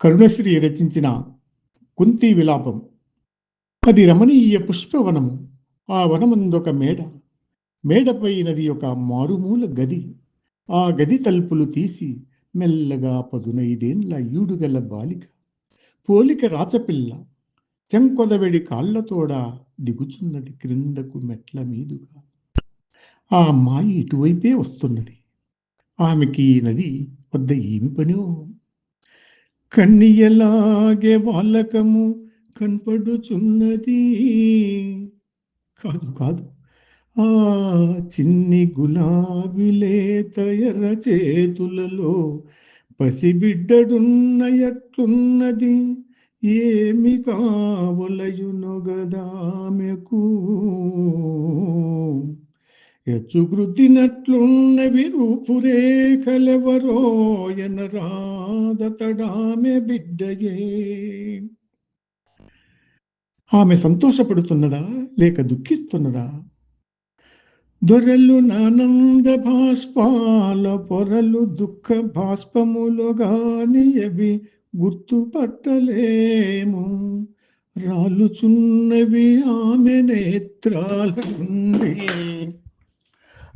కరుణశ్రీ రచించిన కుంతి విలాపం. అది రమణీయ పుష్పవనము. ఆ వనమందొక మేడ. మేడపై నది ఒక మారుమూల గది. ఆ గది తలుపులు తీసి మెల్లగా 15 ఈడుగల బాలిక, పోలిక రాచపిల్ల, చెంకొదవెడి కాళ్లతోడ దిగుచున్నది క్రిందకు మెట్ల మీదుగా. ఆ అమ్మాయి ఇటువైపే వస్తున్నది. ఆమెకి నది వద్ద ఏమి పనో? కన్నియలాగే బాలకము కనపడుచున్నది. కాదు కాదు, ఆ చిన్ని గులాబీలేత ఎర్ర చేతులలో పసిబిడ్డడున్న ఎట్లున్నది. ఏమి కావలయును గదామెకు? ఎచ్చుగృద్దినట్లున్నవి రూపురేఖలెవరో ఎనరాదతడామె బిడ్డయే. ఆమె సంతోషపడుతున్నదా లేక దుఃఖిస్తున్నదా? దొరలు నానంద భాష్పాల పొరలు దుఃఖ భాష్పములుగాని అవి గుర్తుపట్టలేము. రాలుచున్నవి ఆమె నేత్రాల నుండి,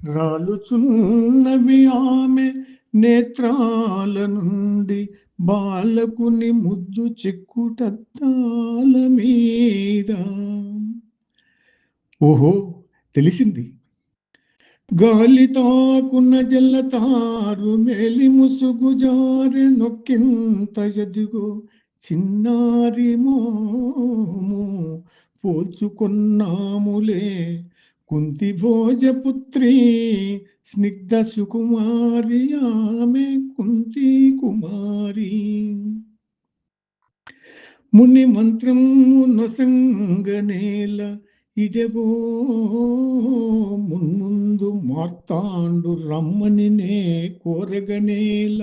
రాలుచున్నవి ఆమె నేత్రాల నుండి బాలకుని ముద్దు చెక్కుటద్దాల మీద. ఓహో, తెలిసింది. గాలి తాకున జల్లతారు మేలి ముసుగు జారె నొక్కింత ఎదిగో చిన్నారి మోము పోల్చుకొన్నాములే. కుంతి భోజపుత్రి స్నిగ్ధ సుకుమారి ఆమె కుంతి కుమారి. ముని మంత్రము నొసంగనేల ఇడెవో మున్ముందు మార్తాండు రమ్మని నే కోరగనేల.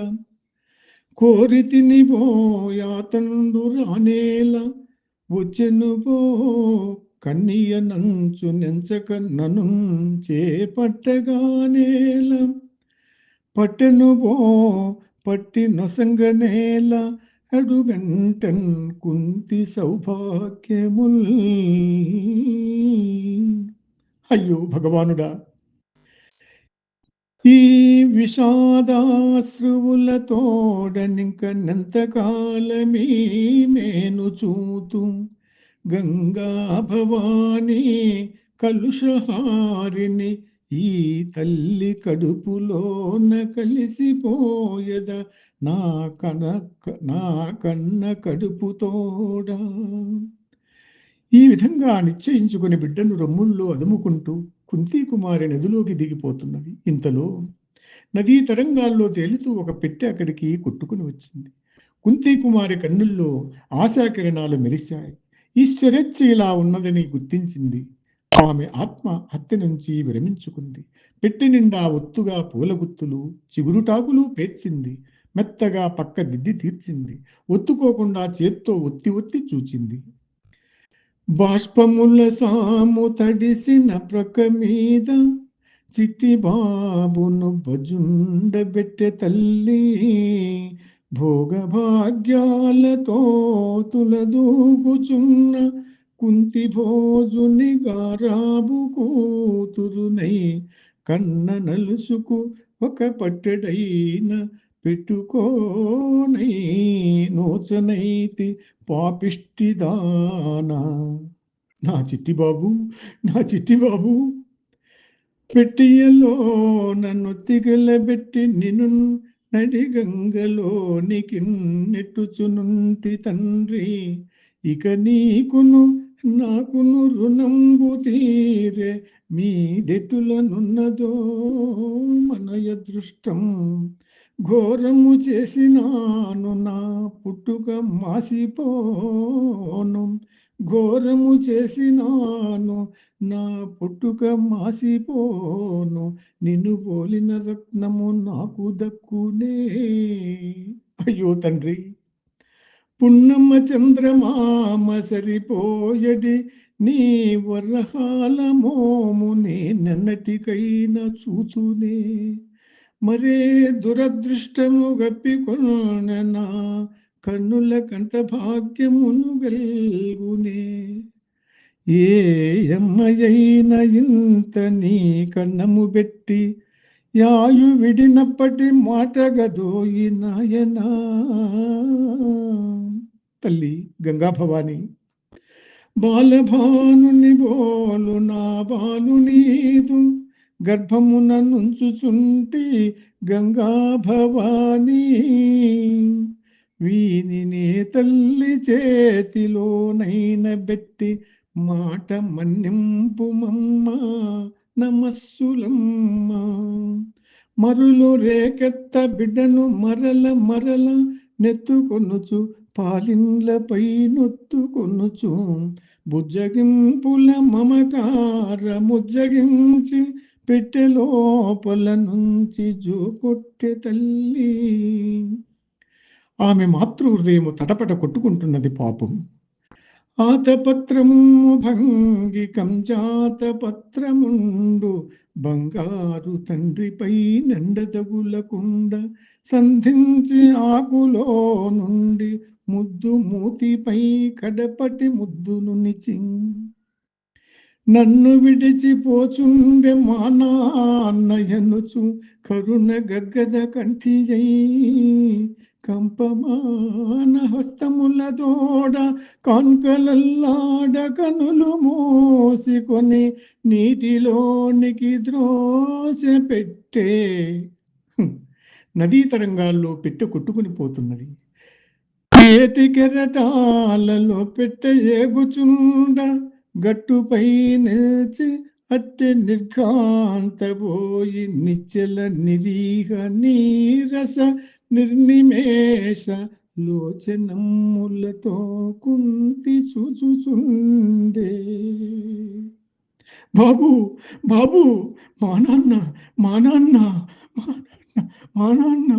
కోరితిని బోయాతండు రానేల. వచ్చెను బో కన్నియ నంచు నెంచక నను చేపట్టగానేల. పట్టెను బో పట్టి నొసంగనేల. అడుగంటన్ కుంతి సౌభాగ్యముల్. అయ్యో భగవానుడా, ఈ విషాదాశ్రువులతోడనింక నెంతకాలమీ మేను చూతు. గంగా భవానీ కలుషహారిని ఈ తల్లి కడుపులోన కలిసిపోయద నా కన్న కడుపుతోడా. ఈ విధంగా నిశ్చయించుకుని బిడ్డను రొమ్ముల్లో అదుముకుంటూ కుంతీ కుమారి నదిలోకి దిగిపోతున్నది. ఇంతలో నదీ తరంగాల్లో తేలుతూ ఒక పెట్టె అక్కడికి కొట్టుకుని వచ్చింది. కుంతీ కుమారి కన్నుల్లో ఆశాకిరణాలు మెరిశాయి. ఈశ్వరేచ్ఛ ఇలా ఉన్నదని గుర్తించింది. ఆమె ఆత్మ హత్య నుంచి విరమించుకుంది. పెట్టె నిండా ఒత్తుగా పూలగుత్తులు, చిగురుటాకులు పేర్చింది. మెత్తగా పక్క దిద్ది తీర్చింది. ఒత్తుకోకుండా చేత్తో ఒత్తి ఒత్తి చూచింది. బాష్పముల సాము తడిసిన ప్రక్క మీద చిట్టి బాబును బజుండబెట్టె తల్లి. భోగభాగ్యాలతో తులదూగుచున్న కుంతి భోజుని గారాబు కూతురునై కన్న నలుసుకు ఒక పట్టెడైన పెట్టుకోనై నోచనైతి పాపిష్టిదానా. నా చిట్టి బాబు, నా చిట్టి బాబు, పెట్టియలో నన్ను తిగలబెట్టి నిన్ను నడి గంగలోనికి నెట్టుచునుంటి తండ్రి. ఇక నీకును నాకును రుణంబు తీరే మీదెటులనున్నదో మన అదృష్టం. ఘోరము చేసినాను నా పుట్టుక మాసిపోను. ఘోరము చేసినాను నా పుట్టుక మాసిపోను. నిన్ను పోలిన రత్నము నాకు దక్కునే. అయ్యో తండ్రి, పున్నమ్మ చంద్రమామ సరిపోయడి నీ వరహాల మోము నేనెన్నటికైనా చూతునే. మరే దురదృష్టము గప్పికొన్న కన్నులకంత భాగ్యమును గల్గునే. ఏ యమ్మయైన ఇంత నీ కన్నము బెట్టి యాయు విడినప్పటి మాట గదోయి నాయనా. తల్లి గంగా భవాని, బాలభానుని బోలు నా బాలు నీదు గర్భమున నుంచుచుంటి గంగా భవాని. వీనినే తల్లి చేతిలోనైన బెట్టి మాట మన్నింపుమమ్మ నమస్సులమ్మ. మరులు రేకెత్త బిడ్డను మరల మరల నెత్తుకొనుచు పాలిండ్లపై నొత్తుకొనుచు బుజ్జగింపుల మమకార ముజ్జగించి పెట్టె లోపల నుంచి జోకొట్టె తల్లి. ఆమె మాతృ హృదయము తటపట కొట్టుకుంటున్నది పాపం. ఆతపత్రము భంగి కంజాతపత్రముండు బంగారు తండ్రిపై నండదగులకుండ సంధించి ఆకులో నుండి ముద్దు మూతిపై కడపటి ముద్దును నిచి నన్ను విడిచిపోచుండె మా నాన్నయనుచు కరుణ గద్గద కంఠియై కంపమాన హస్తముల దోడ కాన్కలల్లాడ కనులు మోసికొని నీటిలోనికి ద్రోస పెట్టే. నదీ తరంగాల్లో పెట్టె కొట్టుకుని పోతున్నది. ఏటి కెరటాలలో పెట్టె ఏగుచుండ గట్టుపై నిలిచి అట్టె నిర్ఘాంతబోయి నిచ్చల నిరీహ నీరస నిర్నిమేష లోచనమ్ములతో కుంతి చూచుచుండే. బాబు బాబు, మా నాన్న మా నాన్న మా నాన్న మా నాన్న